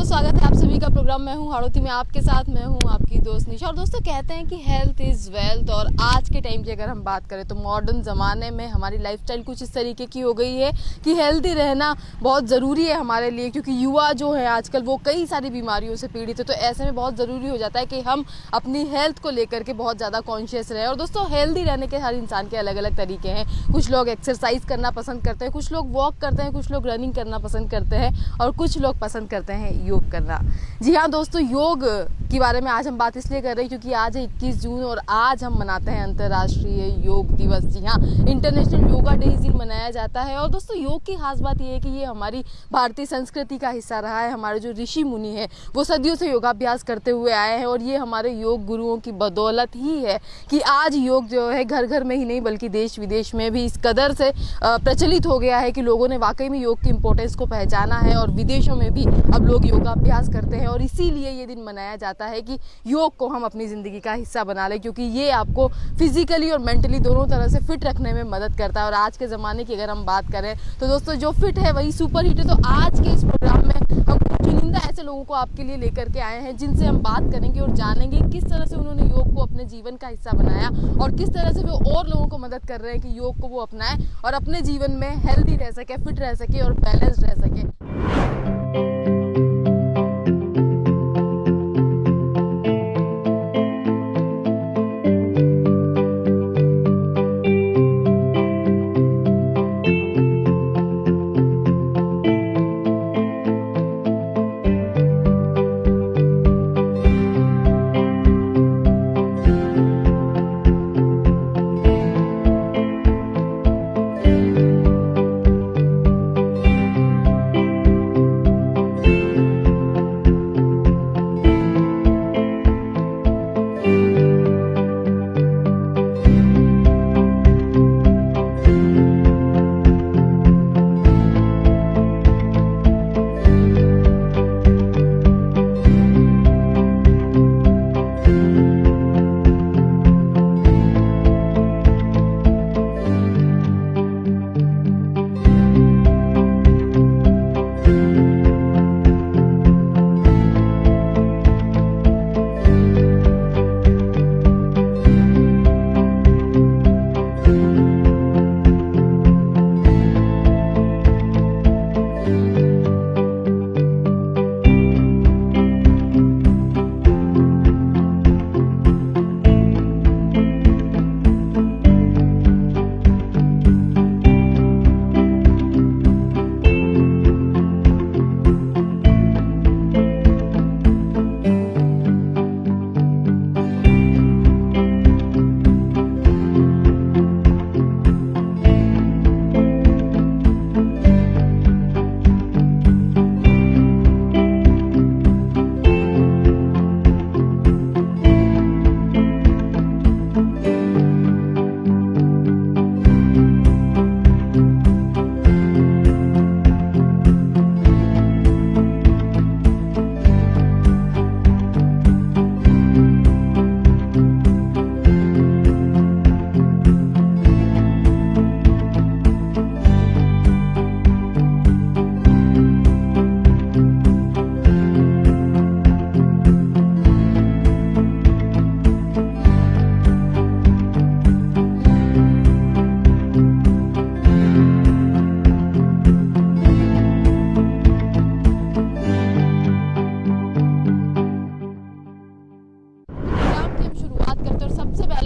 स्वागत है आप सभी का प्रोग्राम। मैं हूं हाड़ौती में आपके साथ, मैं हूं आपकी दोस्त निशा। और दोस्तों कहते हैं कि हेल्थ इज़ वेल्थ, और आज के टाइम की अगर हम बात करें तो मॉडर्न ज़माने में हमारी लाइफस्टाइल कुछ इस तरीके की हो गई है कि हेल्दी रहना बहुत ज़रूरी है हमारे लिए, क्योंकि युवा जो है आजकल वो कई सारी बीमारियों से पीड़ित है। तो ऐसे में बहुत ज़रूरी हो जाता है कि हम अपनी हेल्थ को लेकर के बहुत ज़्यादा कॉन्शियस रहें। और दोस्तों हेल्दी रहने के हर इंसान के अलग अलग तरीके हैं। कुछ लोग एक्सरसाइज करना पसंद करते हैं, कुछ लोग वॉक करते हैं, कुछ लोग रनिंग करना पसंद करते हैं, और कुछ लोग पसंद करते हैं योग करना। जी हाँ दोस्तों, योग के बारे में आज हम बात इसलिए कर रहे हैं क्योंकि आज है 21 जून और आज हम मनाते हैं अंतर्राष्ट्रीय योग दिवस। जी हाँ, इंटरनेशनल योगा डे इस दिन मनाया जाता है। और दोस्तों योग की खास बात यह है कि ये हमारी भारतीय संस्कृति का हिस्सा रहा है। हमारे जो ऋषि मुनि हैं वो सदियों से योगाभ्यास करते हुए आए हैं, और ये हमारे योग गुरुओं की बदौलत ही है कि आज योग जो है घर घर में ही नहीं बल्कि देश विदेश में भी इस कदर से प्रचलित हो गया है कि लोगों ने वाकई में योग की इम्पोर्टेंस को पहचाना है, और विदेशों में भी अब लोग योगाभ्यास करते हैं। और इसीलिए ये दिन मनाया जाता है कि योग को हम अपनी ज़िंदगी का हिस्सा बना लें, क्योंकि ये आपको फिजिकली और मेंटली दोनों तरह से फिट रखने में मदद करता है। और आज के ज़माने की अगर हम बात करें तो दोस्तों जो फिट है वही सुपर हिट है। तो आज के इस प्रोग्राम में हम चुनिंदा ऐसे लोगों को आपके लिए लेकर के आए हैं जिनसे हम बात करेंगे और जानेंगे किस तरह से उन्होंने योग को अपने जीवन का हिस्सा बनाया और किस तरह से वो और लोगों को मदद कर रहे हैं कि योग को वो अपनाएं और अपने जीवन में हेल्दी रह सके, फिट रह सके और बैलेंस्ड रह सके।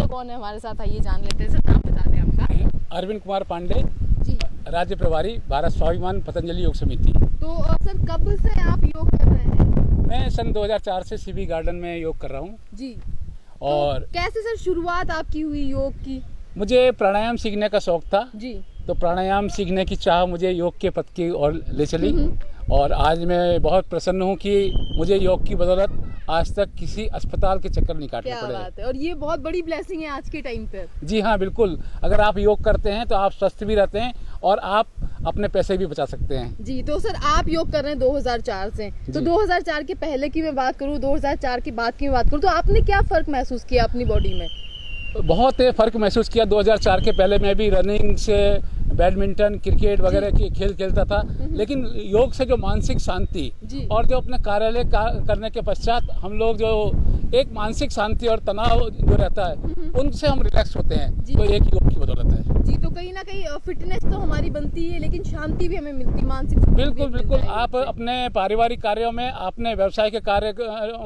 कौन है हमारे साथ, आइए जान लेते हैं। सर नाम बता दें आपका। अरविंद कुमार पांडे जी, राज्य प्रभारी भारत स्वाभिमान पतंजलि योग समिति। तो सर कब से आप योग कर रहे हैं? मैं सन 2004 से सीबी गार्डन में योग कर रहा हूँ जी। और तो कैसे सर शुरुआत आपकी हुई योग की? मुझे प्राणायाम सीखने का शौक था जी। तो प्राणायाम सीखने की चाह मुझे योग के पथ की ओर ले चली, और आज मैं बहुत प्रसन्न हूँ कि मुझे योग की बदौलत आज तक किसी अस्पताल के चक्कर नहीं काटने पड़े। क्या बात है, और ये बहुत बड़ी ब्लेसिंग है आज के टाइम पर। जी हाँ बिल्कुल, अगर आप योग करते हैं तो आप स्वस्थ भी रहते हैं और आप अपने पैसे भी बचा सकते हैं। जी, तो सर आप योग कर रहे हैं 2004 से, तो 2004 के पहले की मैं बात करूँ, 2004 के बाद की मैं बात करूँ, तो आपने क्या फर्क महसूस किया अपनी बॉडी में? बहुत फ़र्क महसूस किया। 2004 के पहले मैं भी रनिंग से बैडमिंटन, क्रिकेट वगैरह के खेल खेलता था, लेकिन योग से जो मानसिक शांति और जो अपने कार्यालय करने के पश्चात हम लोग जो एक मानसिक शांति और तनाव जो रहता है उनसे हम रिलैक्स होते हैं, तो एक योग की बदौलत है जी। तो कहीं ना कहीं फिटनेस तो हमारी बनती है, लेकिन शांति भी हमें मिलती, मानसिक। बिल्कुल बिल्कुल। आप अपने पारिवारिक कार्यों में, अपने व्यवसाय के कार्य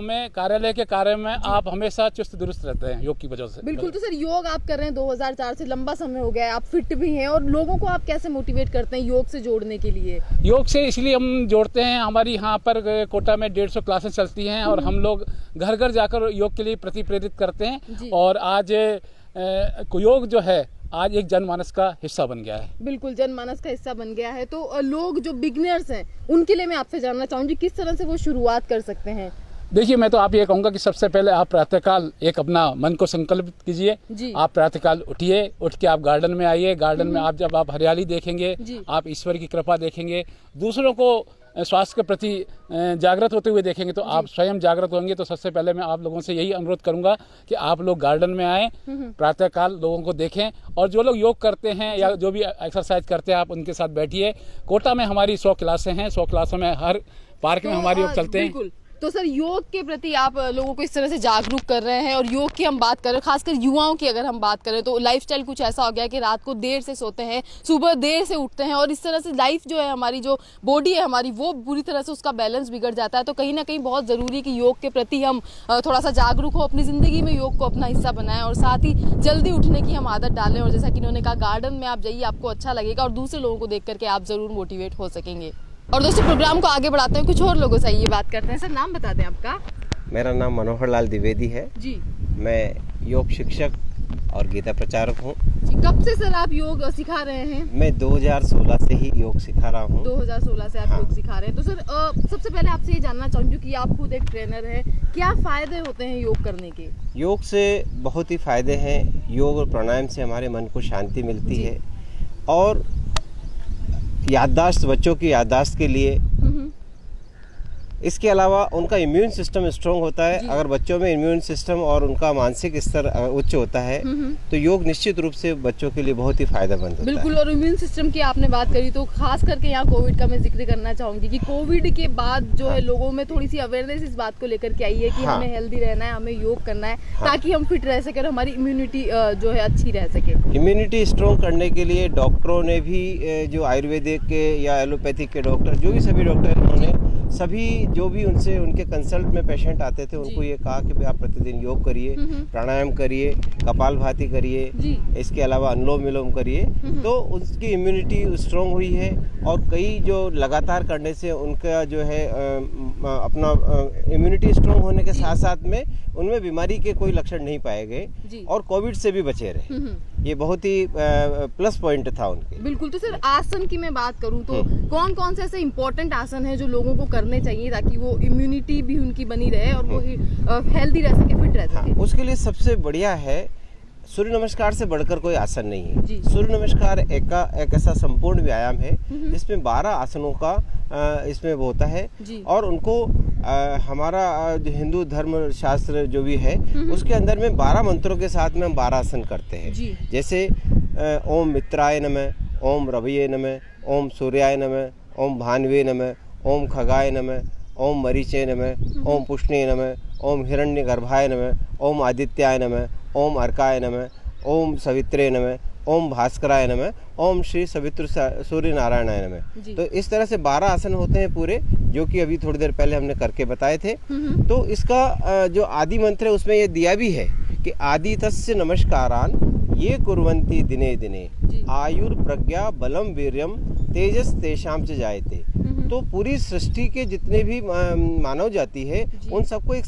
में, कार्यालय के कार्य में आप हमेशा चुस्त दुरुस्त रहते हैं योग की वजह से। बिल्कुल। तो सर योग आप कर रहे हैं 2004 से, लंबा समय हो गया है, आप फिट भी हैं, और लोगों को आप कैसे मोटिवेट करते हैं योग से जोड़ने के लिए? योग से इसलिए हम जोड़ते हैं, हमारी यहाँ पर कोटा में 150 क्लासेस चलती हैं और हम लोग घर घर जाकर योग के लिए प्रेरित करते हैं। और आज योग जो है आज एक जनमानस का हिस्सा बन गया है। बिल्कुल, जनमानस का हिस्सा बन गया है। तो लोग जो बिगनर्स हैं उनके लिए मैं आपसे जानना चाहूंगी किस तरह से वो शुरुआत कर सकते हैं? देखिए, मैं तो आप ये कहूँगा कि सबसे पहले आप प्रातःकाल एक अपना मन को संकल्पित कीजिए। आप प्रातःकाल उठिए, उठ के आप गार्डन में आइए। गार्डन में आप जब आप हरियाली देखेंगे, आप ईश्वर की कृपा देखेंगे, दूसरों को स्वास्थ्य के प्रति जागृत होते हुए देखेंगे, तो आप स्वयं जागृत होंगे। तो सबसे पहले मैं आप लोगों से यही अनुरोध करूंगा कि आप लोग गार्डन में आएँ, प्रातःकाल लोगों को देखें, और जो लोग योग करते हैं या जो भी एक्सरसाइज करते हैं आप उनके साथ बैठिए। कोटा में हमारी 100 क्लासें हैं, 100 क्लासों में हर पार्क में हमारे योग चलते हैं। तो सर, योग के प्रति आप लोगों को इस तरह से जागरूक कर रहे हैं, और योग की हम बात करें, खासकर युवाओं की अगर हम बात करें, तो लाइफस्टाइल कुछ ऐसा हो गया कि रात को देर से सोते हैं, सुबह देर से उठते हैं, और इस तरह से लाइफ जो है हमारी, जो बॉडी है हमारी, वो बुरी तरह से उसका बैलेंस बिगड़ जाता है। तो कहीं ना कहीं बहुत ज़रूरी है कि योग के प्रति हम थोड़ा सा जागरूक हो, अपनी ज़िंदगी में योग को अपना हिस्सा बनाएं, और साथ ही जल्दी उठने की हम आदत डालें। और जैसा कि इन्होंने कहा, गार्डन में आप जाइए, आपको अच्छा लगेगा और दूसरे लोगों को देख करके आप ज़रूर मोटिवेट हो सकेंगे। और दोस्तों, प्रोग्राम को आगे बढ़ाते हैं, कुछ और लोगों से ये बात करते हैं। सर, नाम बता दें आपका? मेरा नाम मनोहर लाल द्विवेदी है जी। मैं योग शिक्षक और गीता प्रचारक हूँ जी। कब से सर आप योग सिखा रहे हैं? मैं 2016 से ही योग सिखा रहा हूँ। 2016 से आप योग सिखा रहे हैं। तो सर, सबसे पहले आपसे ये जानना चाहूँगी कि आप खुद एक ट्रेनर हैं, क्या फ़ायदे होते हैं योग करने के? योग से बहुत ही फ़ायदे हैं। योग और प्राणायाम से हमारे मन को शांति मिलती है, और याददाश्त, बच्चों की याददाश्त के लिए, इसके अलावा उनका इम्यून सिस्टम स्ट्रांग होता है। अगर बच्चों में इम्यून सिस्टम और उनका मानसिक स्तर उच्च होता है तो योग निश्चित रूप से बच्चों के लिए बहुत ही फायदेमंद होता है। बिल्कुल। और इम्यून सिस्टम की आपने बात करी, तो खास करके यहाँ कोविड का मैं जिक्र करना चाहूंगी कि कोविड के बाद जो है लोगों में थोड़ी सी अवेयरनेस इस बात को लेकर के आई है कि हमें हेल्दी रहना है, हमें योग करना है, ताकि हम फिट रह सके और हमारी इम्यूनिटी जो है अच्छी रह सके। इम्यूनिटी स्ट्रॉन्ग करने के लिए डॉक्टरों ने भी, जो आयुर्वेदिक के या एलोपैथिक के डॉक्टर, जो भी सभी डॉक्टर, उन्होंने सभी जो भी उनसे उनके कंसल्ट में पेशेंट आते थे उनको ये कहा कि भाई आप प्रतिदिन योग करिए, प्राणायाम करिए, कपालभाति करिए, इसके अलावा अनुलोम विलोम करिए, तो उसकी इम्यूनिटी स्ट्रॉन्ग हुई है। और कई जो लगातार करने से उनका जो है अपना इम्यूनिटी स्ट्रॉन्ग होने के साथ साथ में उनमें बीमारी के कोई लक्षण नहीं पाए गए और कोविड से भी बचे रहे। ये बहुत ही प्लस पॉइंट था उनके। बिल्कुल। तो सर, आसन की मैं बात करूं तो कौन कौन से ऐसे इम्पोर्टेंट आसन है जो लोगों को करने चाहिए ताकि वो इम्यूनिटी भी उनकी बनी रहे और वो हेल्दी रह सके, फिट रह सके? उसके लिए सबसे बढ़िया है, सूर्य नमस्कार से बढ़कर कोई आसन नहीं है। सूर्य नमस्कार एक ऐसा संपूर्ण व्यायाम है जिसमें 12 आसनों का इसमें वो होता है, और उनको हमारा जो हिंदू धर्म शास्त्र जो भी है उसके अंदर में 12 मंत्रों के साथ में हम 12 आसन करते हैं। जैसे ओम मित्राय नमः, ओम रवये नमः, ओम सूर्याय नमः, ओम भानवे नमः, ओम खगाय नमः, ओम मरीचे नमः, ओम पुष्णे नमः, ओम हिरण्यगर्भाय नमः, ओम आदित्याय नमः, ओम अर्काय नमः, ओम सवित्रे नमः, ओम भास्कराय नमः, ओम श्री सवित्र सूर्य नारायणाय नमः। तो इस तरह से 12 आसन होते हैं पूरे, जो कि अभी थोड़ी देर पहले हमने करके बताए थे। तो इसका जो आदि मंत्र है उसमें ये दिया भी है कि आदि तस्य नमस्कारान ये कुर्वन्ति दिने दिने आयुर प्रज्ञा बलम वीर्यम तेजस तेषाम च जायते। तो पूरी सृष्टि के जितने भी मानव जाति है उन सबको एक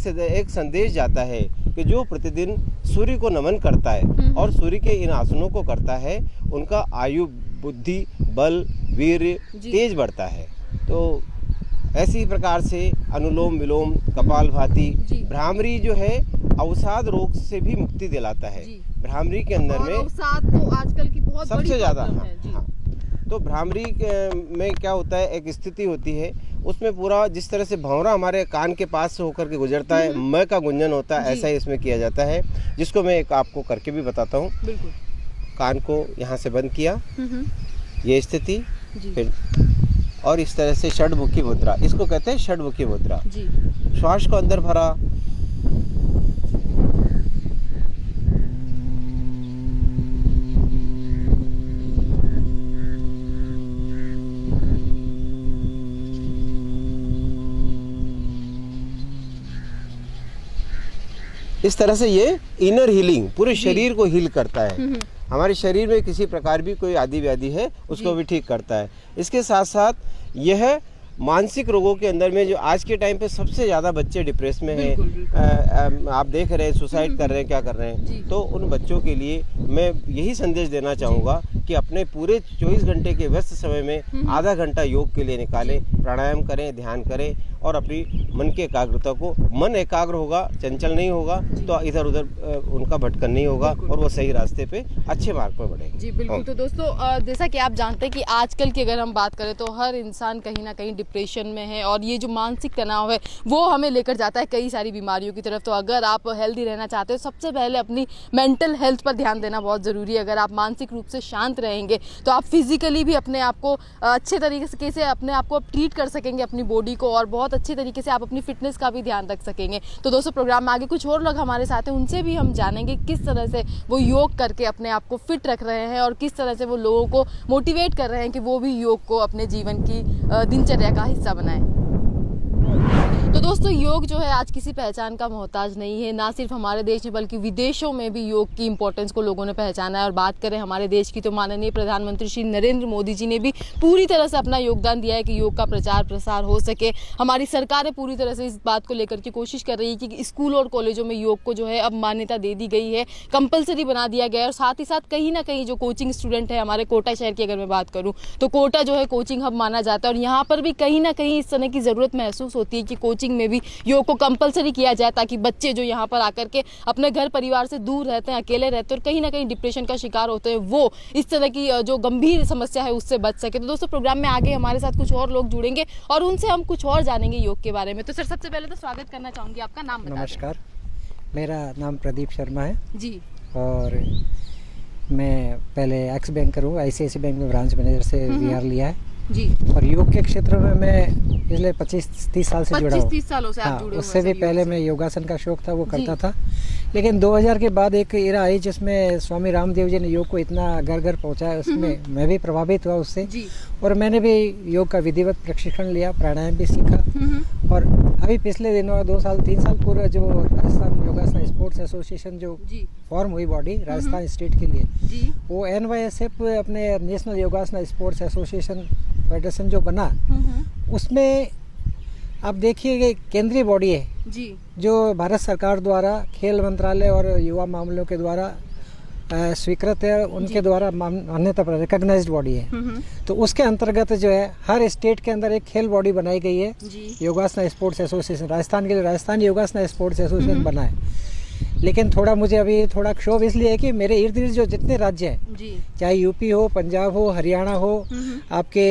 संदेश जाता है कि जो प्रतिदिन सूर्य को नमन करता है और सूर्य के इन आसनों को करता है, उनका आयु, बुद्धि, बल, वीर्य, तेज बढ़ता है। तो ऐसी प्रकार से अनुलोम विलोम, कपालभाति, भ्रामरी जो है अवसाद रोग से भी मुक्ति दिलाता है। भ्रामरी के अंदर में अवसाद तो आजकल की बहुत सबसे ज़्यादा तो भ्रामरी में क्या होता है, एक स्थिति होती है उसमें पूरा जिस तरह से भंवरा हमारे कान के पास से होकर के गुजरता है, म का गुंजन होता है, ऐसा ही इसमें किया जाता है, जिसको मैं एक आपको करके भी बताता हूँ। बिल्कुल। कान को यहाँ से बंद किया, ये स्थिति, फिर और इस तरह से षड्मुखी मुद्रा, इसको कहते हैं षड्मुखी मुद्रा। श्वास को अंदर भरा, इस तरह से ये इनर हीलिंग पूरे शरीर को हील करता है। हमारे शरीर में किसी प्रकार भी कोई आदि व्याधि है उसको भी ठीक करता है। इसके साथ साथ यह मानसिक रोगों के अंदर में जो आज के टाइम पे सबसे ज़्यादा बच्चे डिप्रेस में हैं, आप देख रहे हैं सुसाइड कर रहे हैं, क्या कर रहे हैं, तो उन बच्चों के लिए मैं यही संदेश देना चाहूँगा कि अपने पूरे 24 घंटे के व्यस्त समय में आधा घंटा योग के लिए निकालें, प्राणायाम करें, ध्यान करें और अपनी मन की एकाग्रता को, मन एकाग्र होगा, चंचल नहीं होगा तो इधर उधर उनका भटकन नहीं होगा और वो सही रास्ते पे अच्छे मार्ग पर बढ़ेंगे। जी बिल्कुल। तो दोस्तों जैसा कि आप जानते हैं कि आजकल की अगर हम बात करें तो हर इंसान कहीं ना कहीं डिप्रेशन में है और ये जो मानसिक तनाव है वो हमें लेकर जाता है कई सारी बीमारियों की तरफ। तो अगर आप हेल्दी रहना चाहते हो सबसे पहले अपनी मेंटल हेल्थ पर ध्यान देना बहुत ज़रूरी है। अगर आप मानसिक रूप से शांत रहेंगे तो आप फिजिकली भी अपने आप को अच्छे तरीके से अपने आप को ट्रीट कर सकेंगे, अपनी बॉडी को, और बहुत अच्छे तरीके से आप अपनी फिटनेस का भी ध्यान रख सकेंगे। तो दोस्तों प्रोग्राम में आगे कुछ और लोग हमारे साथ हैं, उनसे भी हम जानेंगे किस तरह से वो योग करके अपने आप को फिट रख रहे हैं और किस तरह से वो लोगों को मोटिवेट कर रहे हैं कि वो भी योग को अपने जीवन की दिनचर्या का हिस्सा बनाएं। तो दोस्तों योग जो है आज किसी पहचान का मोहताज नहीं है, ना सिर्फ हमारे देश में बल्कि विदेशों में भी योग की इंपॉर्टेंस को लोगों ने पहचाना है। और बात करें हमारे देश की तो माननीय प्रधानमंत्री श्री नरेंद्र मोदी जी ने भी पूरी तरह से अपना योगदान दिया है कि योग का प्रचार प्रसार हो सके। हमारी सरकारें पूरी तरह से इस बात को लेकर के कोशिश कर रही है कि स्कूल और कॉलेजों में योग को जो है अब मान्यता दे दी गई है, कंपलसरी बना दिया गया है। और साथ ही साथ कहीं ना कहीं जो कोचिंग स्टूडेंट है, हमारे कोटा शहर की अगर मैं बात करूँ तो कोटा जो है कोचिंग हब माना जाता है और यहाँ पर भी कहीं ना कहीं इस तरह की ज़रूरत महसूस होती है कि कोचिंग में भी योग को कंपलसरी किया जाए ताकि बच्चे जो यहाँ पर आकर के अपने घर परिवार से दूर रहते हैं, अकेले रहते हैं और कहीं ना कहीं डिप्रेशन का शिकार होते हैं, वो इस तरह की जो गंभीर समस्या है उससे बच सके। तो दोस्तों प्रोग्राम में आगे हमारे साथ कुछ और लोग जुड़ेंगे और उनसे हम कुछ और जानेंगे योग के बारे में। तो सर सबसे पहले तो स्वागत करना चाहूँगी, आपका नाम बता दें। नमस्कार, मेरा नाम प्रदीप शर्मा है जी और मैं पहले एक्स बैंकर हूँ, ICICI बैंक में ब्रांच मैनेजर से VR लिया है जी। और योग के क्षेत्र में मैं पिछले 25-30 साल से जुड़ा हूँ। 25-30 सालों से आप जुड़े हुए हैं। उससे भी पहले मैं योगासन का शौक था वो करता था, लेकिन 2000 के बाद एक एरा आई जिसमें स्वामी रामदेव जी ने योग को इतना घर घर पहुँचाया, उसमें मैं भी प्रभावित हुआ उससे और मैंने भी योग का विधिवत प्रशिक्षण लिया, प्राणायाम भी सीखा। और अभी पिछले दिनों 2 साल 3 साल पूरा जो राजस्थान योगासन स्पोर्ट्स एसोसिएशन जो फॉर्म हुई बॉडी राजस्थान स्टेट के लिए, वो NYSF अपने नेशनल योगासन स्पोर्ट्स एसोसिएशन फेडरेशन जो बना, उसमें आप देखिए कि केंद्रीय बॉडी है जी, जो भारत सरकार द्वारा खेल मंत्रालय और युवा मामलों के द्वारा स्वीकृत है, उनके द्वारा मान्यता पर रिकॉग्नाइज्ड बॉडी है। तो उसके अंतर्गत जो है हर स्टेट के अंदर एक खेल बॉडी बनाई गई है, योगासन स्पोर्ट्स एसोसिएशन। राजस्थान के लिए राजस्थान योगासन स्पोर्ट्स एसोसिएशन बना है। लेकिन थोड़ा मुझे अभी थोड़ा क्षोभ इसलिए है कि मेरे इर्द गिर्द जो जितने राज्य हैं, चाहे यूपी हो, पंजाब हो, हरियाणा हो, आपके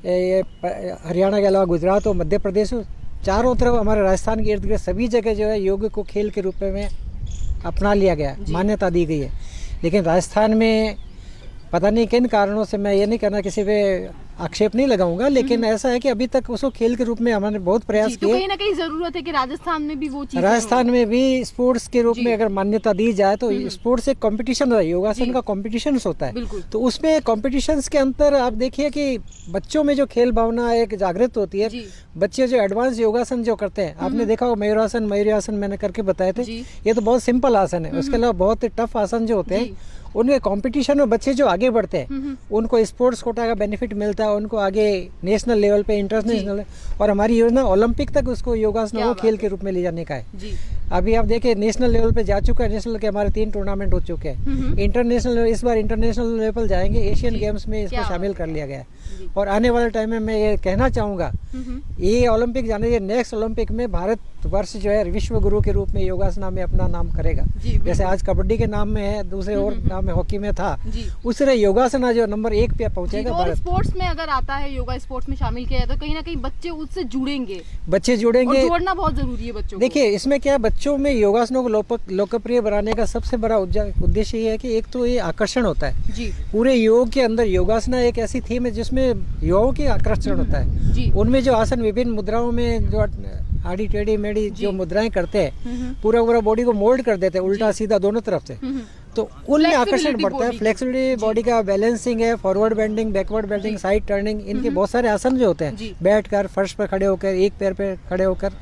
हरियाणा के अलावा गुजरात हो, मध्य प्रदेश हो, चारों तरफ हमारे राजस्थान के इर्द गिर्द सभी जगह जो है योग को खेल के रूप में अपना लिया गया, मान्यता दी गई है। लेकिन राजस्थान में पता नहीं किन कारणों से, मैं ये नहीं करना किसी पे आक्षेप नहीं लगाऊंगा, लेकिन ऐसा है कि अभी तक उसको खेल के रूप में हमने बहुत प्रयास किए। तो कहीं ना कहीं जरूरत है कि राजस्थान में भी वो चीज़, राजस्थान में भी स्पोर्ट्स के रूप में अगर मान्यता दी जाए तो स्पोर्ट्स एक कंपटीशन है, योगासन का कंपटीशन होता है। तो उसमें कंपटीशंस के अंदर आप देखिए कि बच्चों में जो खेल भावना एक जागृत होती है, बच्चे जो एडवांस योगासन जो करते हैं, आपने देखा हो मयूरासन मैंने करके बताए थे, ये तो बहुत सिंपल आसन है। उसके अलावा बहुत टफ आसन जो होते हैं, उनके कंपटीशन में बच्चे जो आगे बढ़ते हैं उनको स्पोर्ट्स कोटा का बेनिफिट मिलता है, उनको आगे नेशनल लेवल पे, इंटरनेशनल, और हमारी योजना ओलंपिक तक उसको योगासन को खेल के रूप में ले जाने का है। अभी आप देखिए नेशनल लेवल पे जा चुका है, नेशनल के हमारे 3 टूर्नामेंट हो चुके हैं। इंटरनेशनल इस बार इंटरनेशनल लेवल जाएंगे, एशियन गेम्स में इसको शामिल कर लिया गया है। और आने वाले टाइम में मैं ये कहना चाहूँगा, ये ओलंपिक जाने, ये नेक्स्ट ओलंपिक में भारत वर्ष जो है विश्व गुरु के रूप में योगासना में अपना नाम करेगा। जैसे आज कबड्डी के नाम में है, दूसरे और नाम में हॉकी में था, उस तरह योगासना जो नंबर 1 पे पहुंचेगा। और स्पोर्ट्स में अगर आता है, योगा स्पोर्ट्स में शामिल किया जाए तो कहीं ना कहीं बच्चे उससे जुड़ेंगे, और जोड़ना बहुत जरूरी है बच्चों को। देखिए इसमें क्या है, बच्चों में योगासनों को लोकप्रिय बनाने का सबसे बड़ा उद्देश्य ये है कि एक तो ये आकर्षण होता है जी। पूरे योग के अंदर योगासना एक ऐसी थीम है जिसमें युवाओं की आकर्षण होता है जी। उनमें जो आसन विभिन्न मुद्राओं में जो आड़ी टेढ़ी मेढ़ी जो मुद्राएं करते हैं, पूरा बॉडी को मोल्ड कर देते हैं, उल्टा सीधा दोनों तरफ से, तो उनमें आकर्षण बढ़ता है। फ्लेक्सिबिलिटी बॉडी का, बैलेंसिंग है, forward bending, backward bending, side turning, इनके बहुत सारे आसन जो होते हैं, बैठकर, फर्श पर खड़े होकर, एक पैर पे खड़े होकर,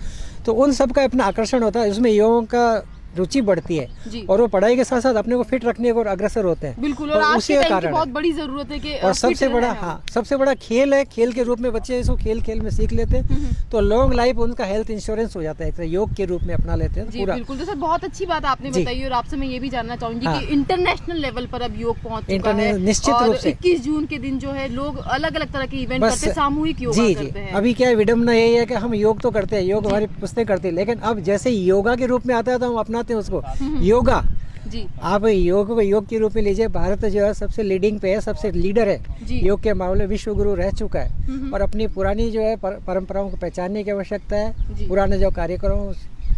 तो उन सब का अपना आकर्षण होता है। उसमें युवाओं का रुचि बढ़ती है और वो पढ़ाई के साथ साथ अपने को फिट रखने को अग्रसर होते हैं। बिल्कुल, और आज के टाइम की बहुत बड़ी जरूरत है कि और सबसे बड़ा सबसे बड़ा खेल है। खेल के रूप में बच्चे इसको खेल में सीख लेते हैं, तो लॉन्ग लाइफ उनका हेल्थ इंश्योरेंस हो जाता है, योग के रूप में अपना लेते हैं पूरा। बिल्कुल, तो सर बहुत अच्छी बात आपने बताई और आपसे मैं ये भी जानना चाहूंगी कि इंटरनेशनल लेवल पर अब योग पहुंच चुका है। निश्चित रूप से 21 जून के दिन जो है लोग अलग अलग तरह के इवेंट करते हैं, सामूहिक योग करते हैं। अभी क्या विडम्बना यही है कि हम योग तो करते हैं, योग हमारी पुस्तकें करती है, लेकिन अब जैसे योगा के रूप में आता है तो हम अपनाते हैं उसको योगा जी। आप योग को योग के रूप में लीजिए, भारत जो है सबसे लीडिंग पे है, सबसे लीडर है योग के मामले, विश्व गुरु रह चुका है। और अपनी पुरानी जो है परंपराओं को पहचानने की आवश्यकता है, पुराने जो कार्यक्रमों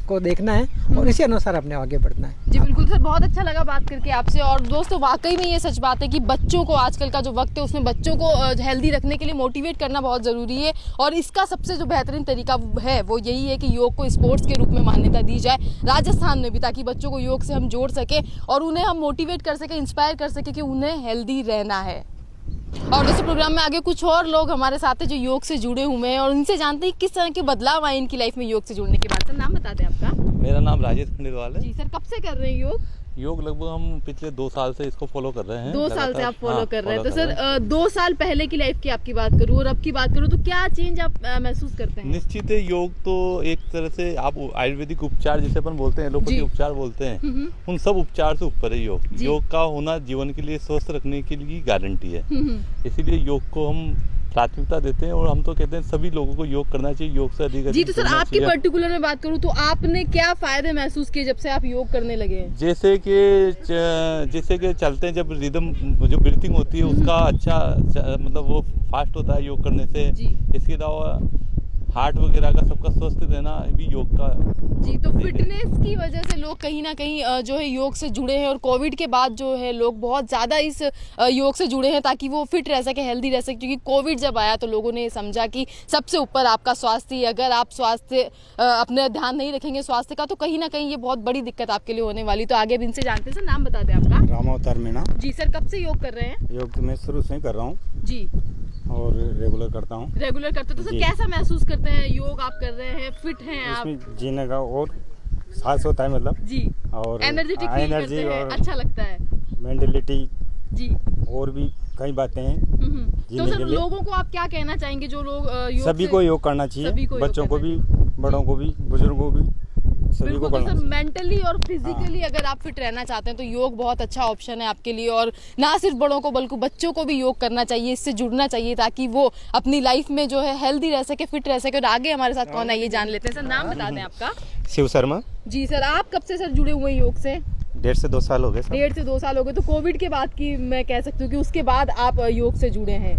को देखना है और इसी अनुसार अपने आगे बढ़ना है। जी बिल्कुल सर, बहुत अच्छा लगा बात करके आपसे। और दोस्तों वाकई में ये सच बात है कि बच्चों को, आजकल का जो वक्त है उसमें बच्चों को हेल्दी रखने के लिए मोटिवेट करना बहुत ज़रूरी है, और इसका सबसे जो बेहतरीन तरीका है वो यही है कि योग को स्पोर्ट्स के रूप में मान्यता दी जाए राजस्थान में भी, ताकि बच्चों को योग से हम जोड़ सके और उन्हें हम मोटिवेट कर सके, इंस्पायर कर सके कि उन्हें हेल्दी रहना है। और दोस्तों प्रोग्राम में आगे कुछ और लोग हमारे साथ हैं जो योग से जुड़े हुए हैं और उनसे जानते हैं किस तरह के बदलाव आए इनकी लाइफ में योग से जुड़ने के बाद। सर नाम बता दें आपका। मेरा नाम राजेश खंडेलवाल है। जी सर, कब से कर रहे हैं योग लगभग हम पिछले 2 साल से इसको फॉलो कर रहे हैं। 2 साल से आप फॉलो कर रहे हैं। तो सर 2 साल पहले की लाइफ की आपकी बात करूँ और अब की बात करूँ तो क्या चेंज आप महसूस करते हैं? निश्चित है, योग तो एक तरह से आप आयुर्वेदिक उपचार जिसे अपन बोलते हैं, एलोपैथी उपचार बोलते हैं, उन सब उपचार से ऊपर है योग। योग का होना जीवन के लिए स्वस्थ रखने के लिए गारंटी है, इसीलिए योग को हम प्राथमिकता देते हैं और हम तो कहते हैं सभी लोगों को योग करना चाहिए, योग से अधिक जी। तो सर आपकी पर्टिकुलर में बात करूं तो आपने क्या फायदे महसूस किए जब से आप योग करने लगे? जैसे कि चलते हैं, जब रिदम जो ब्रीथिंग होती है उसका अच्छा मतलब वो फास्ट होता है योग करने से। इसके अलावा हार्ट वगैरह का सबका स्वस्थ रहना भी योग का जी। तो फिटनेस की वजह से लोग कहीं ना कहीं जो है योग से जुड़े हैं, और कोविड के बाद जो है लोग बहुत ज़्यादा इस योग से जुड़े हैं ताकि वो फिट रह सके, हेल्दी रह सके। क्योंकि कोविड जब आया तो लोगों ने समझा कि सबसे ऊपर आपका स्वास्थ्य ही, अगर आप स्वास्थ्य अपने ध्यान नहीं रखेंगे स्वास्थ्य का तो कहीं ना कहीं ये बहुत बड़ी दिक्कत आपके लिए होने वाली। तो आगे अब इनसे जानते हैं। सर नाम बता दें आपका। रामावतार मीणा। जी सर, कब से योग कर रहे हैं? योग तो मैं शुरू से ही कर रहा हूँ जी, और रेगुलर करता हूँ। रेगुलर करते तो सर कैसा महसूस करते हैं? योग आप कर रहे हैं, फिट हैं आप, जीने का और साहस होता है मतलब जी, और एनर्जेटिक एनर्जी और अच्छा लगता है, मेंटलिटी जी, और भी कई बातें हैं। तो सर लोगों को आप क्या कहना चाहेंगे जो लोग योग सभी को योग करना चाहिए, बच्चों को भी, बड़ों को भी, बुजुर्गों को भी, सभी को करना चाहिए। मेंटली और फिजिकली अगर आप फिट रहना चाहते हैं तो योग बहुत अच्छा ऑप्शन है आपके लिए। और ना सिर्फ बड़ों को बल्कि बच्चों को भी योग करना चाहिए, इससे जुड़ना चाहिए ताकि वो अपनी लाइफ में जो है हेल्दी रह सके, फिट रह सके। और आगे हमारे साथ कौन है ये जान लेते हैं। सर नाम बता दें आपका। शिव शर्मा। जी सर, आप कब से सर जुड़े हुए योग से? 1.5 से 2 साल हो गए। 1.5 से 2 साल हो गए। तो कोविड के बाद की मैं कह सकती हूँ कि उसके बाद आप योग से जुड़े हैं?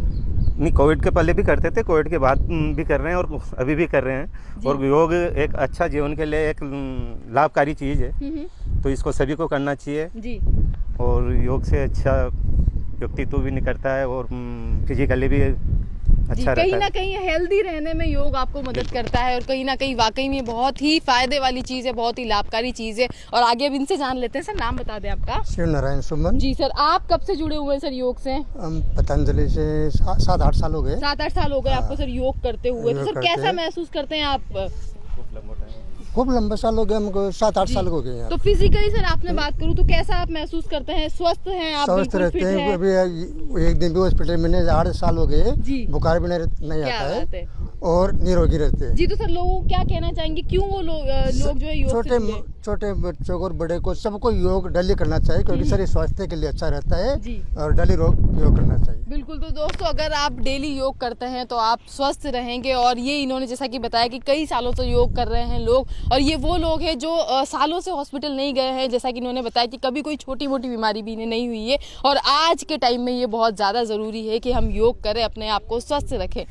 नहीं, कोविड के पहले भी करते थे, कोविड के बाद भी कर रहे हैं और अभी भी कर रहे हैं। और योग एक अच्छा जीवन के लिए एक लाभकारी चीज़ है, तो इसको सभी को करना चाहिए जी। और योग से अच्छा व्यक्तित्व भी निकलता है और फिजिकली भी अच्छा रहता है। कहीं ना कहीं हेल्दी रहने में योग आपको मदद करता है और कहीं ना कहीं वाकई में बहुत ही फायदे वाली चीज़ है, बहुत ही लाभकारी चीज़ है। और आगे अब इनसे जान लेते हैं। सर नाम बता दें आपका। शिव नारायण सुमन। जी सर, आप कब से जुड़े हुए हैं सर योग से? हम पतंजलि से 7-8 साल हो गए। 7-8 साल हो गए आपको सर योग करते हुए। तो सर कैसा महसूस करते हैं आप? खूब लंबा साल हो गया हमको, 7-8 साल हो गए। तो फिजिकली सर आपने बात करूं तो कैसा आप महसूस करते हैं? स्वस्थ हैं आप? स्वस्थ रहते हैं। अभी एक दिन भी हॉस्पिटल में 8 साल हो गए, बुखार भी नहीं आता है और निरोगी रहते हैं जी। तो सर लोगों को क्या कहना चाहेंगे, क्यों वो लोग जो है योग छोटे बच्चों को और बड़े को सबको योग डेली करना चाहिए, क्योंकि शरीर स्वास्थ्य के लिए अच्छा रहता है और डेली योग करना चाहिए। बिल्कुल। तो दोस्तों, अगर आप डेली योग करते हैं तो आप स्वस्थ रहेंगे। और ये इन्होंने जैसा कि बताया कि कई सालों से योग कर रहे हैं लोग, और ये वो लोग हैं जो सालों से हॉस्पिटल नहीं गए हैं। जैसा कि इन्होंने बताया कि कभी कोई छोटी मोटी बीमारी भी इन्हें नहीं हुई है। और आज के टाइम में ये बहुत ज़्यादा ज़रूरी है कि हम योग करें, अपने आप को स्वस्थ रखें।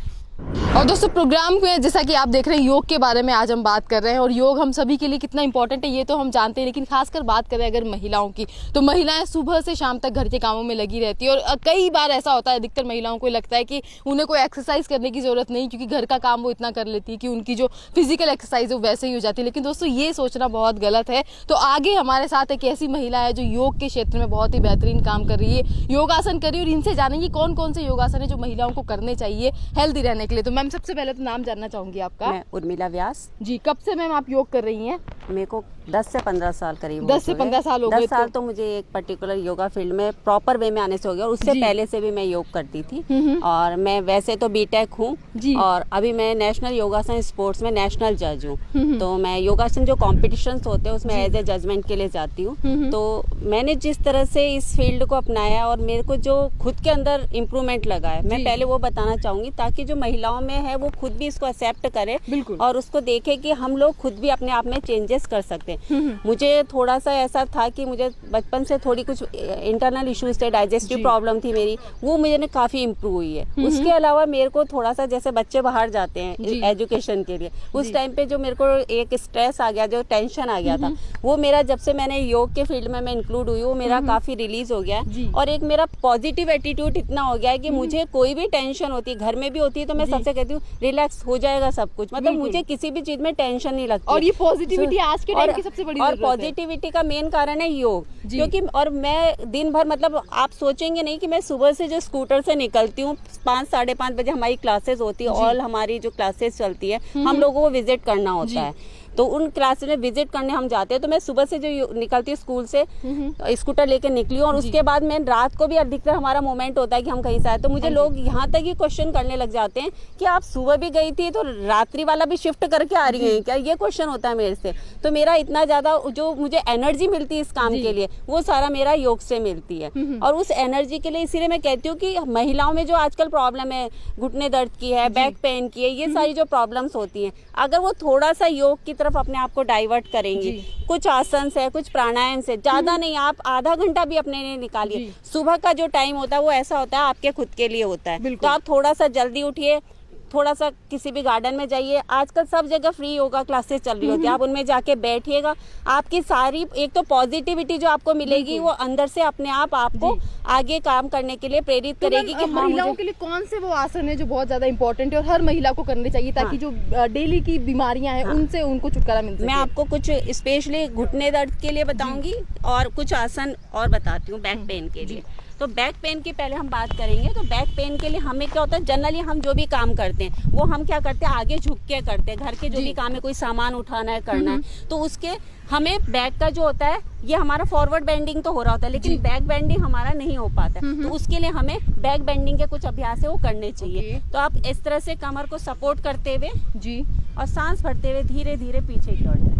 और दोस्तों, प्रोग्राम में जैसा कि आप देख रहे हैं योग के बारे में आज हम बात कर रहे हैं। और योग हम सभी के लिए कितना इंपॉर्टेंट है ये तो हम जानते हैं, लेकिन खासकर बात करें अगर महिलाओं की, तो महिलाएं सुबह से शाम तक घर के कामों में लगी रहती है। और कई बार ऐसा होता है, अधिकतर महिलाओं को लगता है कि उन्हें कोई एक्सरसाइज करने की ज़रूरत नहीं, क्योंकि घर का काम वो इतना कर लेती है कि उनकी जो फिजिकल एक्सरसाइज है वैसे ही हो जाती है। लेकिन दोस्तों, ये सोचना बहुत गलत है। तो आगे हमारे साथ एक ऐसी महिला है जो योग के क्षेत्र में बहुत ही बेहतरीन काम कर रही है, योगासन कर रही है। और इनसे जानेंगे कौन कौन से योगासन है जो महिलाओं को करने चाहिए हेल्दी रहने के लिए। तो मैम, सबसे पहले तो नाम जानना चाहूंगी आपका। मैं उर्मिला व्यास जी। कब से मैम आप योग कर रही हैं? मेरे को 10 से 15 साल करीब 10 से 15 साल हो गए। 10 साल तो मुझे एक पर्टिकुलर योगा फील्ड में प्रॉपर वे में आने से हो गया, और उससे पहले से भी मैं योग करती थी। और मैं वैसे तो बीटेक हूँ, और अभी मैं नेशनल योगासन स्पोर्ट्स में नेशनल जज हूँ। तो मैं योगासन जो कॉम्पिटिशन्स होते हैं उसमें एज ए जजमेंट के लिए जाती हूँ। तो मैंने जिस तरह से इस फील्ड को अपनाया और मेरे को जो खुद के अंदर इम्प्रूवमेंट लगा है, मैं पहले वो बताना चाहूंगी, ताकि जो महिलाओं में है वो खुद भी इसको एक्सेप्ट करे और उसको देखे कि हम लोग खुद भी अपने आप में चेंजेस कर सकते हैं। मुझे थोड़ा सा ऐसा था कि मुझे बचपन से थोड़ी कुछ इंटरनल इश्यूज थे, डाइजेस्टिव प्रॉब्लम थी मेरी, वो मुझे काफ़ी इम्प्रूव हुई है। उसके अलावा मेरे को थोड़ा सा, जैसे बच्चे बाहर जाते हैं एजुकेशन के लिए, उस टाइम पे जो मेरे को एक स्ट्रेस आ गया, जो टेंशन आ गया था, वो मेरा जब से मैंने योग के फील्ड में मैं इंक्लूड हुई, वो मेरा काफ़ी रिलीज हो गया। और एक मेरा पॉजिटिव एटीट्यूड इतना हो गया है कि मुझे कोई भी टेंशन होती है, घर में भी होती है, तो मैं सबसे कहती हूँ रिलैक्स हो जाएगा सब कुछ, मतलब मुझे किसी भी चीज में टेंशन नहीं लगती। और ये पॉजिटिविटी आज के टाइम की सबसे बड़ी और पॉजिटिविटी का मेन कारण है योग, क्योंकि और मैं दिन भर, मतलब आप सोचेंगे नहीं कि मैं सुबह से जो स्कूटर से निकलती हूँ, 5 साढ़े 5 बजे हमारी क्लासेस होती है, ऑल हमारी जो क्लासेस चलती है, हम लोगों को विजिट करना होता है। तो उन क्लासेस में विजिट करने हम जाते हैं, तो मैं सुबह से जो निकलती हूँ स्कूल से, स्कूटर लेके निकली हूँ, और उसके बाद मैं रात को भी अधिकतर हमारा मोमेंट होता है कि हम कहीं से आए, तो मुझे लोग यहाँ तक ही क्वेश्चन करने लग जाते हैं कि आप सुबह भी गई थी तो रात्रि वाला भी शिफ्ट करके आ रही हैं क्या, ये क्वेश्चन होता है मेरे से। तो मेरा इतना ज़्यादा जो मुझे एनर्जी मिलती है इस काम के लिए, वो सारा मेरा योग से मिलती है। और उस एनर्जी के लिए इसीलिए मैं कहती हूँ कि महिलाओं में जो आजकल प्रॉब्लम है, घुटने दर्द की है, बैक पेन की है, ये सारी जो प्रॉब्लम्स होती हैं, अगर वो थोड़ा सा योग की तरफ अपने आप को डाइवर्ट करेंगी, कुछ आसन से, कुछ प्राणायाम से, ज्यादा नहीं, आप आधा घंटा भी अपने लिए निकालिए। सुबह का जो टाइम होता है वो ऐसा होता है आपके खुद के लिए होता है, तो आप थोड़ा सा जल्दी उठिए, थोड़ा सा किसी भी गार्डन में जाइए, आजकल सब जगह फ्री योगा क्लासेस चल रही होती है, आप उनमें जाके बैठिएगा, आपकी सारी एक तो पॉजिटिविटी जो आपको मिलेगी वो अंदर से अपने आप आपको आगे काम करने के लिए प्रेरित करेगी। कि महिलाओं के लिए कौन से वो आसन है जो बहुत ज्यादा इंपॉर्टेंट है और हर महिला को करने चाहिए, ताकि जो डेली की बीमारियां हैं उनसे उनको छुटकारा मिल सके? मैं आपको कुछ स्पेशली घुटने दर्द के लिए बताऊंगी और कुछ आसन और बताती हूँ बैक पेन के लिए। तो बैक पेन की पहले हम बात करेंगे। तो बैक पेन के लिए हमें क्या होता है, जनरली हम जो भी काम करते हैं वो हम क्या करते हैं, आगे झुक के करते हैं। घर के जो भी काम है, कोई सामान उठाना है, करना है, तो उसके हमें बैक का जो होता है, ये हमारा फॉरवर्ड बेंडिंग तो हो रहा होता है, लेकिन बैक बेंडिंग हमारा नहीं हो पाता है। तो उसके लिए हमें बैक बेंडिंग के कुछ अभ्यास है वो करने चाहिए। तो आप इस तरह से कमर को सपोर्ट करते हुए जी और सांस भरते हुए धीरे धीरे पीछे की ओर जाए।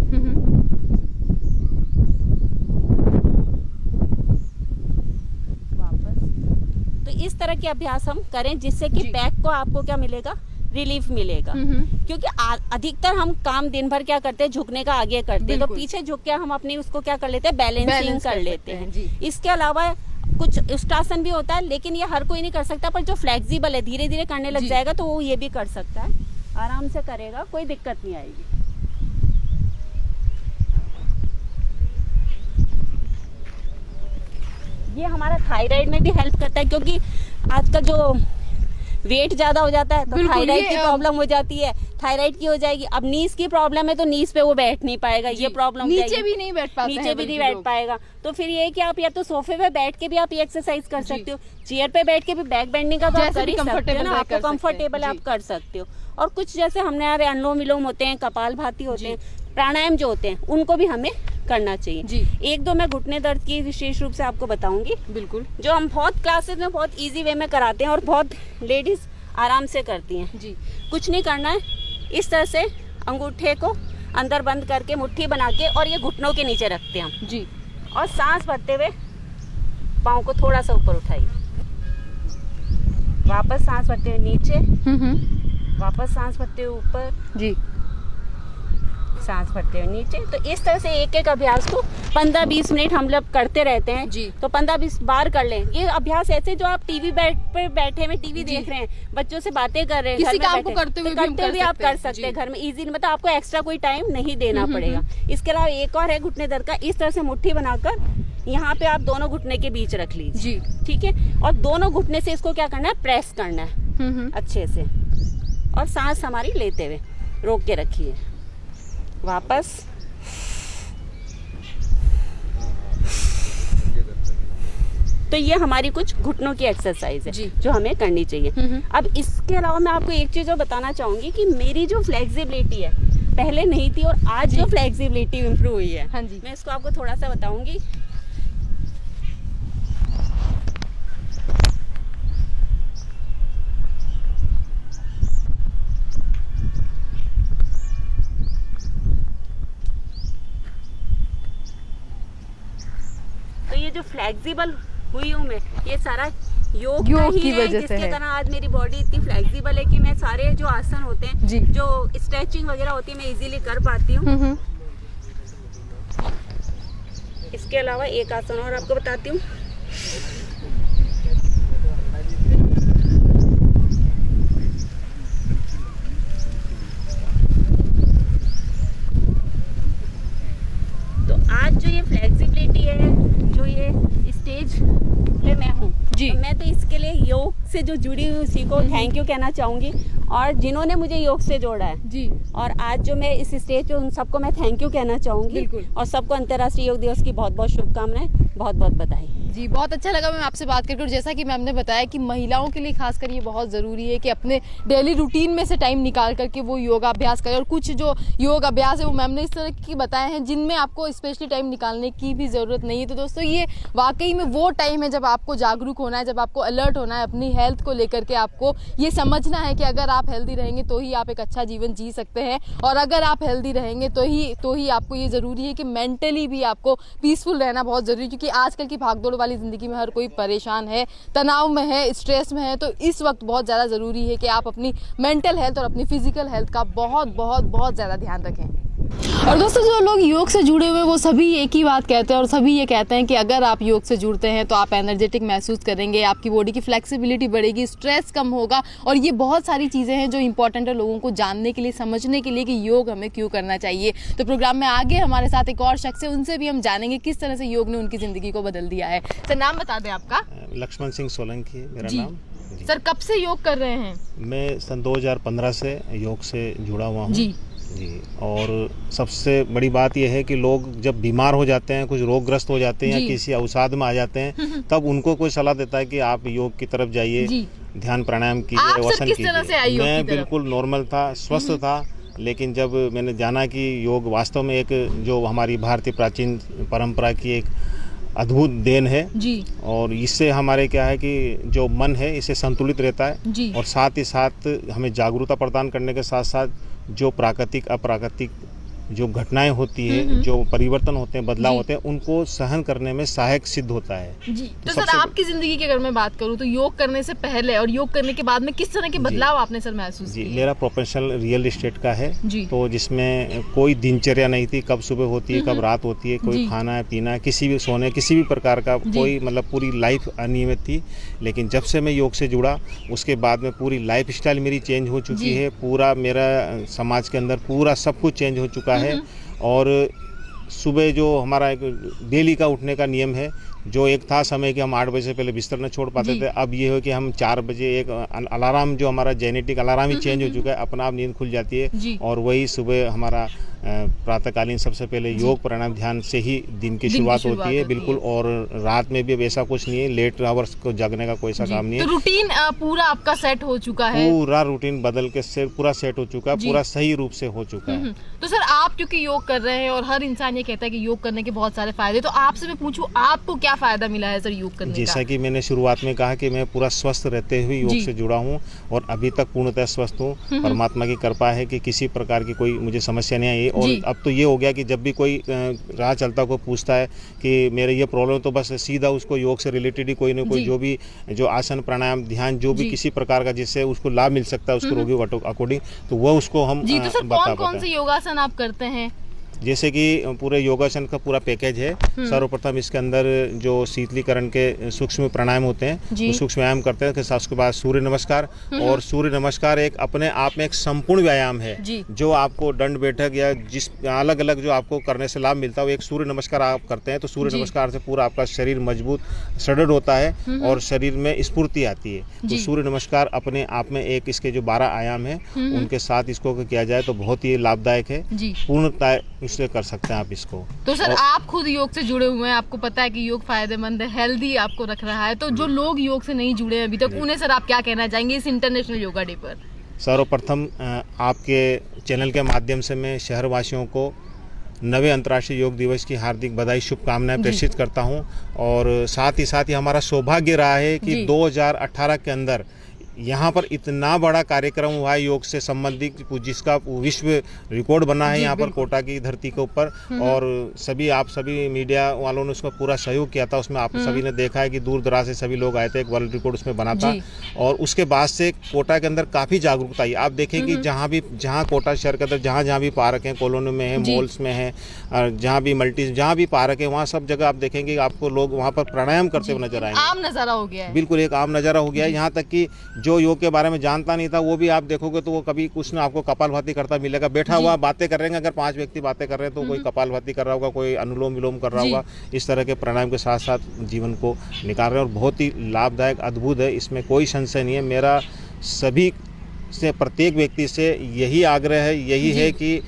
तो इस तरह के अभ्यास हम करें, जिससे कि बैक को आपको क्या मिलेगा, रिलीफ मिलेगा। क्योंकि अधिकतर हम काम दिन भर क्या करते हैं, झुकने का आगे करते हैं, तो पीछे झुक के हम अपनी उसको क्या कर लेते हैं, बैलेंसिंग कर लेते हैं। इसके अलावा कुछ उष्टासन भी होता है, लेकिन ये हर कोई नहीं कर सकता, पर जो फ्लेक्सिबल है, धीरे धीरे करने लग जाएगा तो वो ये भी कर सकता है, आराम से करेगा, कोई दिक्कत नहीं आएगी। ये हमारा थायराइड में भी हेल्प करता है, क्योंकि आजकल जो वेट ज्यादा हो जाता है तो थायराइड की प्रॉब्लम हो जाती है, थायराइड की हो जाएगी। अब नीज की प्रॉब्लम है तो नीज पे वो बैठ नहीं पाएगा, ये प्रॉब्लम नीचे भी नहीं बैठ पाता, नीचे भी नहीं बैठ पाएगा। तो फिर ये कि आप या तो सोफे पे बैठ के भी आप ये एक्सरसाइज कर सकते हो, चेयर पे बैठ के भी बैक बेंडिंग का तो आप कर ही सकते हो ना, आपको कंफर्टेबल आप कर सकते हो। और कुछ जैसे हमने यहाँ अनुलोम विलोम होते हैं, कपालभाति होते हैं, प्राणायाम जो होते हैं, उनको भी हमें करना चाहिए। एक दो मैं घुटने दर्द की विशेष रूप से आपको बताऊंगी, बिल्कुल, जो हम बहुत क्लासेस में बहुत इजी वे में कराते हैं और बहुत लेडीज आराम से करती हैं। जी, कुछ नहीं करना है, इस तरह से अंगूठे को अंदर बंद करके मुट्ठी बना के और ये घुटनों के नीचे रखते हैं हम जी। और सांस भरते हुए पाँव को थोड़ा सा ऊपर उठाइए, वापस सांस भरते हुए नीचे, वापस सांस भरते हुए ऊपर जी, सांस भरते हुए नीचे। तो इस तरह से एक एक अभ्यास को 15-20 मिनट हम लोग करते रहते हैं जी। तो 15-20 बार कर लें। ये अभ्यास ऐसे जो आप टीवी पर बैठे में टीवी देख रहे हैं, बच्चों से बातें कर रहे हैं, किसी घर में काम को बैठे, करते हुए तो करते हुए आप कर सकते हैं घर में इजी, मतलब आपको एक्स्ट्रा कोई टाइम नहीं देना पड़ेगा। इसके अलावा एक और है घुटने दर्द का, इस तरह से मुट्ठी बनाकर यहाँ पे आप दोनों घुटने के बीच रख लीजिए जी। ठीक है, और दोनों घुटने से इसको क्या करना है, प्रेस करना है अच्छे से, और सांस हमारी लेते हुए रोक के रखिए, वापस तो ये हमारी कुछ घुटनों की एक्सरसाइज है जो हमें करनी चाहिए। अब इसके अलावा मैं आपको एक चीज और बताना चाहूंगी कि मेरी जो फ्लेक्सिबिलिटी है पहले नहीं थी और आज जो फ्लेक्सिबिलिटी इम्प्रूव हुई है, हाँ जी। मैं इसको आपको थोड़ा सा बताऊंगी। तो ये जो फ्लेक्सिबल हुई हूँ मैं, ये सारा योग की वजह से है। जिसके कारण आज मेरी बॉडी इतनी फ्लेक्सिबल है कि मैं सारे जो आसन होते हैं जी। जो स्ट्रेचिंग वगैरह होती है मैं इजीली कर पाती हूँ। इसके अलावा एक आसन और आपको बताती हूँ। तो आज जो ये फ्लेक्सिबिलिटी है, जो ये स्टेज पे मैं हूँ जी, मैं तो इसके लिए योग से जो जुड़ी हुई उसी को थैंक यू कहना चाहूँगी, और जिन्होंने मुझे योग से जोड़ा है जी, और आज जो मैं इस स्टेज पे उन सबको मैं थैंक यू कहना चाहूँगी, और सबको अंतर्राष्ट्रीय योग दिवस की बहुत बहुत शुभकामनाएं, बहुत बहुत बधाई जी। बहुत अच्छा लगा मैम आपसे बात करके, और जैसा कि मैम ने बताया कि महिलाओं के लिए खासकर ये बहुत ज़रूरी है कि अपने डेली रूटीन में से टाइम निकाल करके वो योगाभ्यास करें, और कुछ जो योग अभ्यास है वो मैम ने इस तरह की बताए हैं जिनमें आपको स्पेशली टाइम निकालने की भी ज़रूरत नहीं है। तो दोस्तों ये वाकई में वो टाइम है जब आपको जागरूक होना है, जब आपको अलर्ट होना है अपनी हेल्थ को लेकर के, आपको ये समझना है कि अगर आप हेल्दी रहेंगे तो ही आप एक अच्छा जीवन जी सकते हैं, और अगर आप हेल्दी रहेंगे तो ही आपको ये ज़रूरी है कि मेंटली भी आपको पीसफुल रहना बहुत ज़रूरी है, क्योंकि आजकल की भागदौड़ वाली ज़िंदगी में हर कोई परेशान है, तनाव में है, स्ट्रेस में है। तो इस वक्त बहुत ज़्यादा ज़रूरी है कि आप अपनी मेंटल हेल्थ और अपनी फिजिकल हेल्थ का बहुत बहुत बहुत ज़्यादा ध्यान रखें। और दोस्तों जो लोग योग से जुड़े हुए वो सभी एक ही बात कहते हैं, और सभी ये कहते हैं कि अगर आप योग से जुड़ते हैं तो आप एनर्जेटिक महसूस करेंगे, आपकी बॉडी की फ्लेक्सिबिलिटी बढ़ेगी, स्ट्रेस कम होगा, और ये बहुत सारी चीज़ें हैं जो इंपॉर्टेंट है लोगों को जानने के लिए, समझने के लिए कि योग हमें क्यों करना चाहिए। तो प्रोग्राम में आगे हमारे साथ एक और शख्स है, उनसे भी हम जानेंगे किस तरह से योग ने उनकी ज़िंदगी को बदल दिया है। सर नाम बता दें आपका? लक्ष्मण सिंह सोलंकी मेरा नाम। सर कब से योग कर रहे हैं? मैं सन 2015 से योग से जुड़ा हुआ हूँ जी। और सबसे बड़ी बात यह है कि लोग जब बीमार हो जाते हैं, कुछ रोगग्रस्त हो जाते हैं या किसी अवसाद में आ जाते हैं, तब उनको कोई सलाह देता है कि आप योग की तरफ जाइए, ध्यान प्राणायाम कीजिए, वसन कीजिए। मैं बिल्कुल नॉर्मल था, स्वस्थ था, लेकिन जब मैंने जाना कि योग वास्तव में एक जो हमारी भारतीय प्राचीन परंपरा की एक अद्भुत देन है जी, और इससे हमारे क्या है कि जो मन है इसे संतुलित रहता है जी, और साथ ही साथ हमें जागरूकता प्रदान करने के साथ साथ जो प्राकृतिक अप्राकृतिक जो घटनाएं होती है, जो परिवर्तन होते हैं, बदलाव होते हैं, उनको सहन करने में सहायक सिद्ध होता है जी। तो सर आपकी जिंदगी की अगर मैं बात करूं तो योग करने से पहले और योग करने के बाद में किस तरह के बदलाव आपने सर महसूस किए? मेरा प्रोफेशनल रियल एस्टेट का है जी। तो जिसमें कोई दिनचर्या नहीं थी, कब सुबह होती है कब रात होती है, कोई खाना है पीना है, किसी भी सोने किसी भी प्रकार का कोई मतलब पूरी लाइफ अनियमित थी। लेकिन जब से मैं योग से जुड़ा उसके बाद में पूरी लाइफ स्टाइल मेरी चेंज हो चुकी है, पूरा मेरा समाज के अंदर पूरा सब कुछ चेंज हो चुका है। और सुबह जो हमारा एक डेली का उठने का नियम है, जो एक था समय कि हम 8 बजे से पहले बिस्तर न छोड़ पाते थे, अब ये हो कि हम 4 बजे एक अलार्म जो हमारा जेनेटिक अलार्म ही चेंज हो चुका है, अपना आप नींद खुल जाती है और वही सुबह हमारा प्रातःकालीन सबसे पहले योग प्राणायाम ध्यान से ही दिन की शुरुआत होती है बिल्कुल। और रात में भी अब ऐसा कुछ नहीं है, लेट आवर्स को जगने का कोई सा काम नहीं है। तो रूटीन पूरा आपका सेट हो चुका है? पूरा रूटीन बदल के पूरा सेट हो चुका है, पूरा सही रूप से हो चुका है। तो सर आप क्योंकि योग कर रहे हैं और हर इंसान ये कहता है कि योग करने के बहुत सारे फायदे, तो आपसे मैं पूछूं आपको क्या फायदा मिला है सर योग करने का? जैसा कि मैंने शुरुआत में कहा कि मैं पूरा स्वस्थ रहते हुए योग से जुड़ा हूँ और अभी तक पूर्णतः स्वस्थ हूँ। परमात्मा की कृपा है कि किसी प्रकार की कोई मुझे समस्या नहीं आई। चाहिए। और अब तो ये हो गया कि जब भी कोई राह चलता कोई पूछता है कि मेरे ये प्रॉब्लम, तो बस सीधा उसको योग से रिलेटेड ही कोई ना कोई जो आसन प्राणायाम ध्यान जो भी किसी प्रकार का जिससे उसको लाभ मिल सकता है उसको रोगियों अकॉर्डिंग, तो वो उसको हम तो सर कौन से योगासन आप करते हैं? जैसे कि पूरे योगासन का पूरा पैकेज है। सर्वप्रथम इसके अंदर जो शीतलीकरण के सूक्ष्म प्राणायाम होते हैं वो सूक्ष्म व्यायाम करते हैं। उसके बाद सूर्य नमस्कार, और सूर्य नमस्कार एक अपने आप में एक संपूर्ण व्यायाम है जो आपको दंड बैठक या जिस अलग अलग जो आपको करने से लाभ मिलता है वो एक सूर्य नमस्कार आप करते हैं तो सूर्य नमस्कार से पूरा आपका शरीर मजबूत सुदृढ़ होता है और शरीर में स्फूर्ति आती है। तो सूर्य नमस्कार अपने आप में एक इसके जो 12 आयाम है उनके साथ इसको किया जाए तो बहुत ही लाभदायक है, पूर्णतः इसलिए कर सकते हैं आप इसको। तो सर आप खुद योग से जुड़े हुए हैं, आपको पता है कि योग फायदेमंद है, हेल्दी आपको रख रहा है, तो जो लोग योग से नहीं जुड़े हैं अभी तक उन्हें सर आप क्या कहना चाहेंगे इस इंटरनेशनल योगा डे पर? सर्वप्रथम आपके चैनल के माध्यम से मैं शहरवासियों को 9वें अंतर्राष्ट्रीय योग दिवस की हार्दिक बधाई शुभकामनाएं प्रेषित करता हूं। और साथ ही हमारा सौभाग्य रहा है कि 2018 के अंदर यहाँ पर इतना बड़ा कार्यक्रम हुआ है योग से संबंधित जिसका विश्व रिकॉर्ड बना है यहाँ पर कोटा की धरती के ऊपर। और आप सभी मीडिया वालों ने उसमें पूरा सहयोग किया था। उसमें आप सभी ने देखा है कि दूर दराज से सभी लोग आए थे, एक वर्ल्ड रिकॉर्ड उसमें बना था। और उसके बाद से कोटा के अंदर काफ़ी जागरूकता आई। आप देखें कि जहाँ कोटा शहर के अंदर जहाँ भी पार्क हैं, कॉलोनी में है, मॉल्स में है, जहाँ भी पार्क है वहाँ सब जगह आप देखेंगे आपको लोग वहाँ पर प्राणायाम करते हुए नजर आएंगे। आम नज़ारा हो गया है, बिल्कुल एक आम नज़ारा हो गया है। यहाँ तक कि जो योग के बारे में जानता नहीं था वो भी आप देखोगे तो वो कभी कुछ ना आपको कपालभाति करता मिलेगा, बैठा हुआ बातें कर रहे हैं। अगर 5 व्यक्ति बातें कर रहे हैं तो कोई कपालभाति कर रहा होगा, कोई अनुलोम विलोम कर रहा होगा। इस तरह के प्राणायाम के साथ साथ जीवन को निकाल रहे हैं और बहुत ही लाभदायक अद्भुत है, इसमें कोई संशय नहीं है। मेरा सभी से प्रत्येक व्यक्ति से यही आग्रह है, यही है कि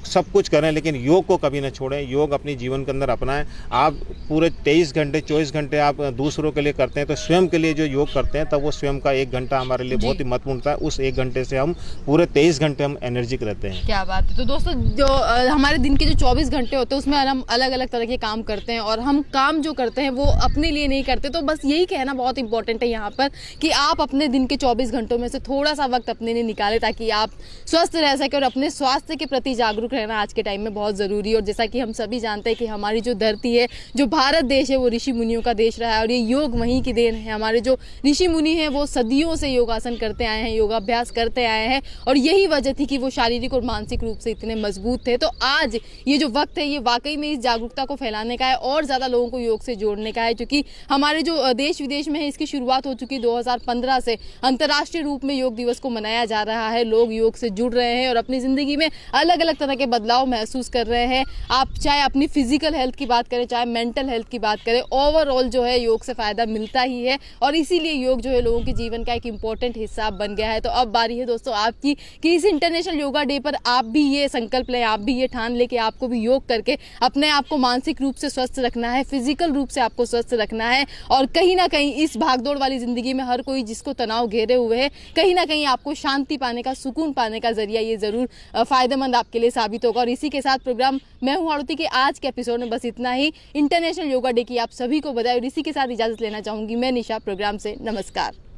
सब कुछ करें लेकिन योग को कभी न छोड़ें, योग अपनी जीवन के अंदर अपनाएं। आप पूरे 23 घंटे 24 घंटे आप दूसरों के लिए करते हैं तो स्वयं के लिए जो योग करते हैं तब वो स्वयं का 1 घंटा हमारे लिए बहुत ही महत्वपूर्ण होता है। उस 1 घंटे से हम पूरे 23 घंटे हम एनर्जिक रहते हैं। क्या बात है। तो दोस्तों जो हमारे दिन के जो 24 घंटे होते हैं उसमें हम अलग अलग तरह के काम करते हैं और हम काम जो करते हैं वो अपने लिए नहीं करते। तो बस यही कहना बहुत इंपॉर्टेंट है यहाँ पर कि आप अपने दिन के 24 घंटों में से थोड़ा सा वक्त अपने लिए निकालें ताकि आप स्वस्थ रह सकें और अपने स्वास्थ्य के प्रति जागरूक रहना आज के टाइम में बहुत ज़रूरी है। और जैसा कि हम सभी जानते हैं कि हमारी जो धरती है, जो भारत देश है, वो ऋषि मुनियों का देश रहा है और ये योग वहीं की देन है। हमारे जो ऋषि मुनि हैं वो सदियों से योगासन करते आए हैं, योगाभ्यास करते आए हैं और यही वजह थी कि वो शारीरिक और मानसिक रूप से इतने मजबूत थे। तो आज ये जो वक्त है ये वाकई में इस जागरूकता को फैलाने का है और ज़्यादा लोगों को योग से जोड़ने का है, क्योंकि हमारे जो देश विदेश में है इसकी शुरुआत हो चुकी 2015 से अंतर्राष्ट्रीय रूप में योग दिवस को मनाया जा रहा है। लोग योग से जुड़ रहे हैं और अपनी ज़िंदगी में अलग अलग तरह के बदलाव महसूस कर रहे हैं। आप चाहे अपनी फिजिकल हेल्थ की बात करें, चाहे मेंटल हेल्थ की बात करें, ओवरऑल जो है योग से फ़ायदा मिलता ही है और इसीलिए योग जो है लोगों के जीवन का एक इम्पॉर्टेंट हिस्सा बन गया है। तो अब बारी है दोस्तों आपकी कि इस इंटरनेशनल योगा डे पर आप भी ये संकल्प लें, आप भी ये ठान लें कि आपको भी योग करके अपने आप को मानसिक रूप से स्वस्थ रखना है, फिजिकल रूप से आपको स्वस्थ रखना है। और कहीं ना कहीं इस भागदौड़ वाली ज़िंदगी में हर कोई जिसको तनाव घेरे हुए है, कहीं ना कहीं आपको शांति पाने का, सुकून पाने का जरिया ये ज़रूर फ़ायदेमंद आपके लिए साबित होगा। और इसी के साथ प्रोग्राम मैं हूं आरती के आज के एपिसोड में बस इतना ही। इंटरनेशनल योगा डे की आप सभी को बधाई और इसी के साथ इजाज़त लेना चाहूँगी मैं निशा प्रोग्राम से। नमस्कार।